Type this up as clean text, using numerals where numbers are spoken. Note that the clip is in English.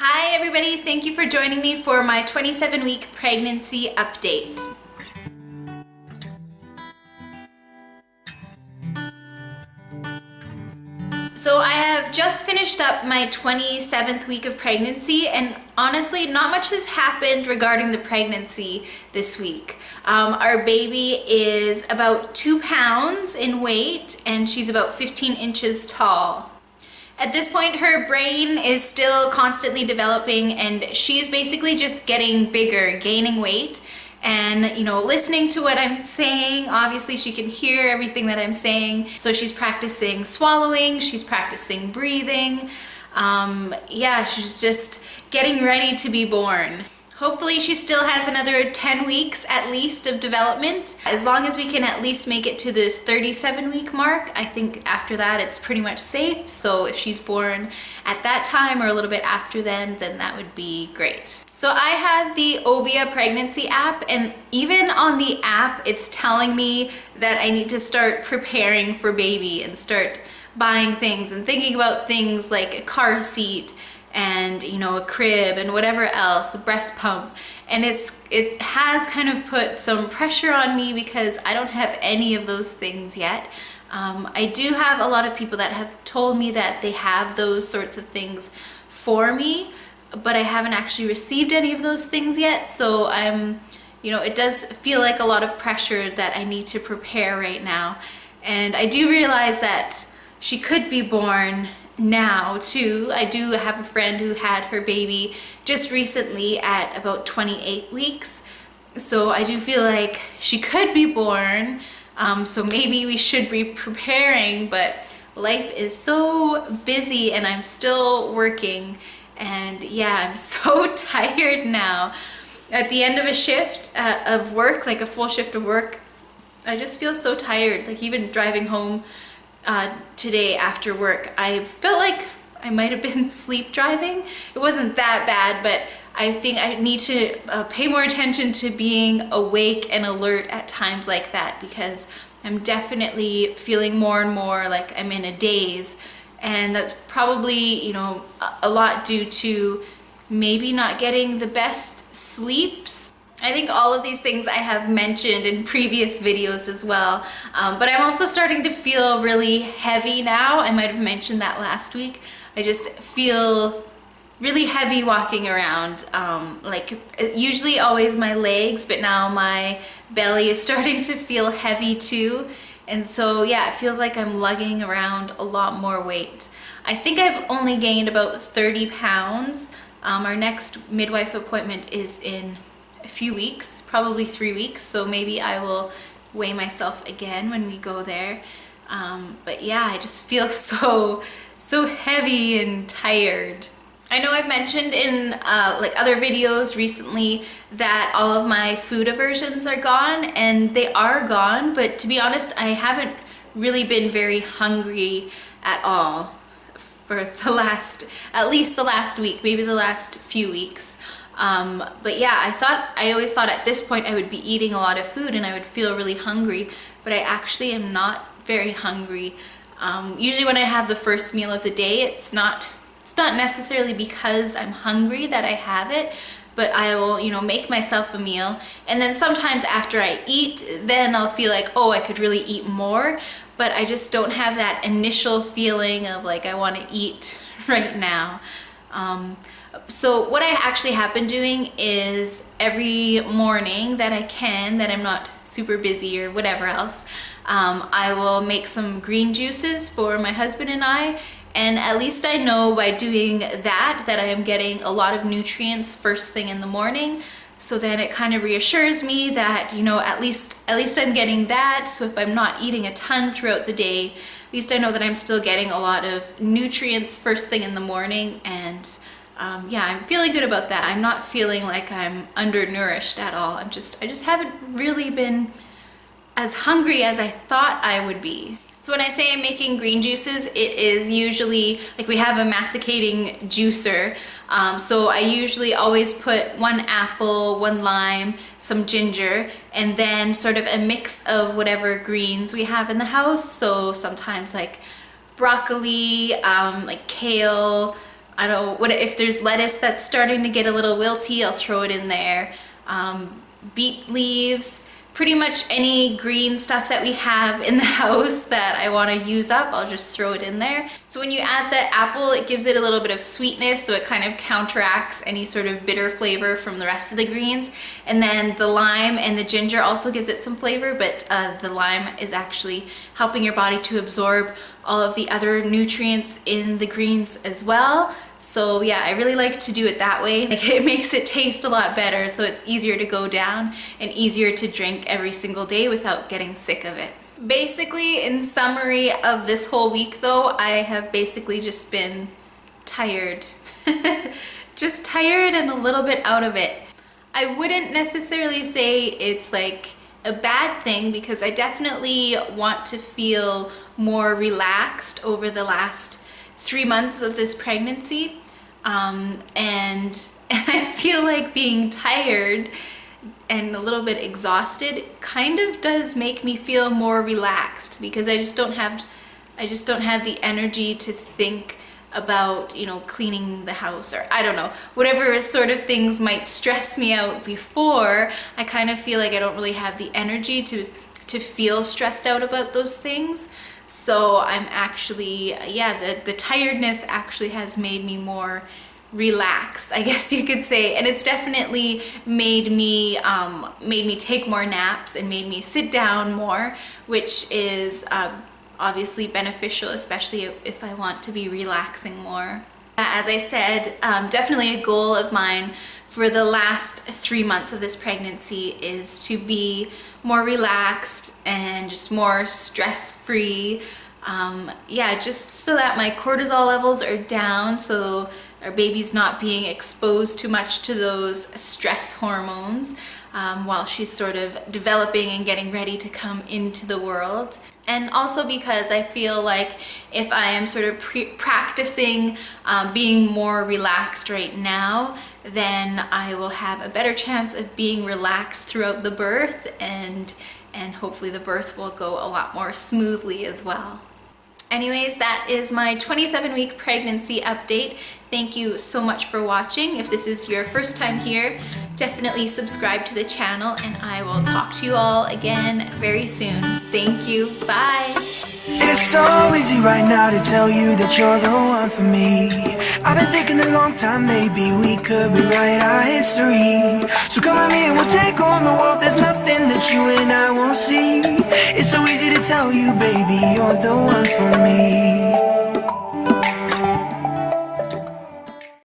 Hi everybody, thank you for joining me for my 27-week pregnancy update. So I have just finished up my 27th week of pregnancy, and honestly not much has happened regarding the pregnancy this week. Our baby is about 2 pounds in weight and she's about 15 inches tall. At this point, her brain is still constantly developing and she's basically just getting bigger, gaining weight, and listening to what I'm saying. Obviously she can hear everything that I'm saying, so she's practicing swallowing, she's practicing breathing. Yeah, she's just getting ready to be born. Hopefully she still has another 10 weeks at least of development. As long as we can at least make it to this 37-week mark, I think after that it's pretty much safe. So if she's born at that time or a little bit after then that would be great. So I have the Ovia pregnancy app, and even on the app it's telling me that I need to start preparing for baby and start buying things and thinking about things like a car seat and a crib and whatever else, a breast pump. And it has kind of put some pressure on me because I don't have any of those things yet. I do have a lot of people that have told me that they have those sorts of things for me, but I haven't actually received any of those things yet. So it does feel like a lot of pressure that I need to prepare right now. And I do realize that she could be born now too. I do have a friend who had her baby just recently at about 28 weeks. So I do feel like she could be born. So maybe we should be preparing, but life is so busy and I'm still working. And yeah, I'm so tired now. At the end of a shift of work, like a full shift of work, I just feel so tired. Like even driving home today after work, I felt like I might have been sleep driving. It wasn't that bad, but I think I need to pay more attention to being awake and alert at times like that, because I'm definitely feeling more and more like I'm in a daze. And that's probably, a lot due to maybe not getting the best sleeps. I think all of these things I have mentioned in previous videos as well, but I'm also starting to feel really heavy now. I might have mentioned that last week. I just feel really heavy walking around, like usually always my legs, but now my belly is starting to feel heavy too. And so yeah, it feels like I'm lugging around a lot more weight. I think I've only gained about 30 pounds. Our next midwife appointment is in a few weeks, probably 3 weeks, so maybe I will weigh myself again when we go there. But yeah, I just feel so heavy and tired. I know I've mentioned in like other videos recently that all of my food aversions are gone, and they are gone, but to be honest, I haven't really been very hungry at all for at least the last week, maybe the last few weeks. But yeah, I always thought at this point I would be eating a lot of food and I would feel really hungry, but I actually am not very hungry. Usually when I have the first meal of the day, it's not necessarily because I'm hungry that I have it, but I will, make myself a meal. And then sometimes after I eat, then I'll feel like, oh, I could really eat more, but I just don't have that initial feeling of like, I want to eat right now. So what I actually have been doing is every morning that I can, that I'm not super busy or whatever else, I will make some green juices for my husband and I. And at least I know by doing that I am getting a lot of nutrients first thing in the morning. So then it kind of reassures me that, at least I'm getting that. So if I'm not eating a ton throughout the day, at least I know that I'm still getting a lot of nutrients first thing in the morning. And yeah, I'm feeling good about that. I'm not feeling like I'm undernourished at all. I just haven't really been as hungry as I thought I would be. So when I say I'm making green juices, it is usually, like we have a masticating juicer. So I usually always put 1 apple, 1 lime, some ginger, and then sort of a mix of whatever greens we have in the house. So sometimes like broccoli, like kale, I don't know, if there's lettuce that's starting to get a little wilty, I'll throw it in there. Beet leaves, pretty much any green stuff that we have in the house that I want to use up, I'll just throw it in there. So when you add the apple, it gives it a little bit of sweetness, so it kind of counteracts any sort of bitter flavor from the rest of the greens. And then the lime and the ginger also gives it some flavor, but the lime is actually helping your body to absorb all of the other nutrients in the greens as well. So yeah, I really like to do it that way. Like, it makes it taste a lot better, so it's easier to go down and easier to drink every single day without getting sick of it. Basically, in summary of this whole week though, I have basically just been tired. Just tired and a little bit out of it. I wouldn't necessarily say it's like a bad thing, because I definitely want to feel more relaxed over the last 3 months of this pregnancy, and I feel like being tired and a little bit exhausted kind of does make me feel more relaxed, because I just don't have the energy to think about, you know, cleaning the house, or I don't know, whatever sort of things might stress me out before. I kind of feel like I don't really have the energy to feel stressed out about those things. So I'm actually, yeah, the tiredness actually has made me more relaxed, I guess you could say. And it's definitely made me take more naps and made me sit down more, which is obviously beneficial, especially if I want to be relaxing more. As I said, definitely a goal of mine for the last 3 months of this pregnancy is to be more relaxed and just more stress-free. Yeah, just so that my cortisol levels are down, so our baby's not being exposed too much to those stress hormones while she's sort of developing and getting ready to come into the world. And also because I feel like if I am sort of practicing being more relaxed right now, then I will have a better chance of being relaxed throughout the birth, and hopefully the birth will go a lot more smoothly as well. Anyways, that is my 27-week pregnancy update. Thank you so much for watching. If this is your first time here, definitely subscribe to the channel, and I will talk to you all again very soon. Thank you. Bye. It's so easy right now to tell you that you're the one for me. I've been thinking a long time, maybe we could rewrite our history. So come with me and we'll take on the world. There's nothing that you and I won't see. It's so easy to tell you, baby, you're the one for me.